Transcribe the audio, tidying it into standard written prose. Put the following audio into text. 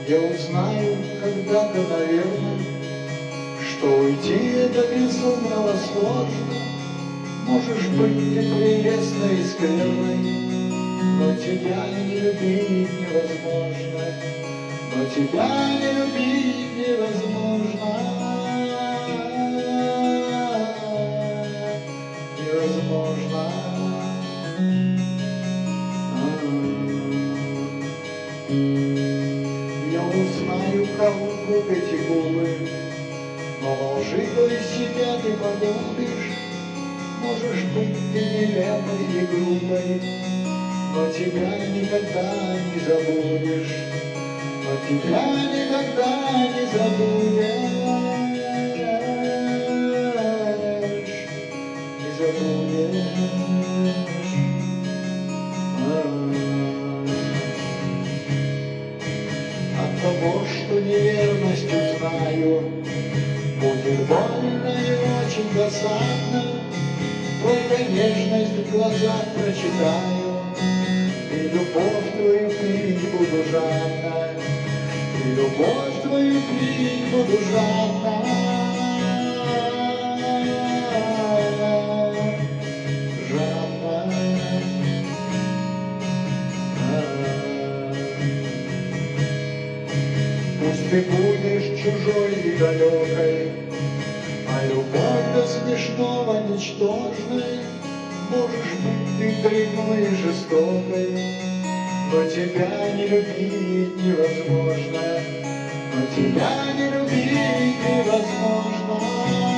Я узнаю когда-то, наверное, что уйти это безумно сложно. Можешь быть ты прелестной и скверной, но тебя не любить невозможно, но тебя не любить невозможно, невозможно. Я узнаю, кого губ эти губы, но лжи себя ты подумаешь. Можешь быть ты нелепой и грубой, но тебя никогда не забудешь, но тебя никогда не забудешь, не забудешь. От того, что неверность узнаю, будет больно и очень досадно. Только нежность в глазах прочитаю, и любовь твою пить буду жадно, и любовь твою пить буду жадно, жадно. Пусть ты будешь чужой и далекой, а любовь до смешного ничтожной. Можешь быть ты дрянной и жестокой, но тебя не любить невозможно, но тебя не любить невозможно.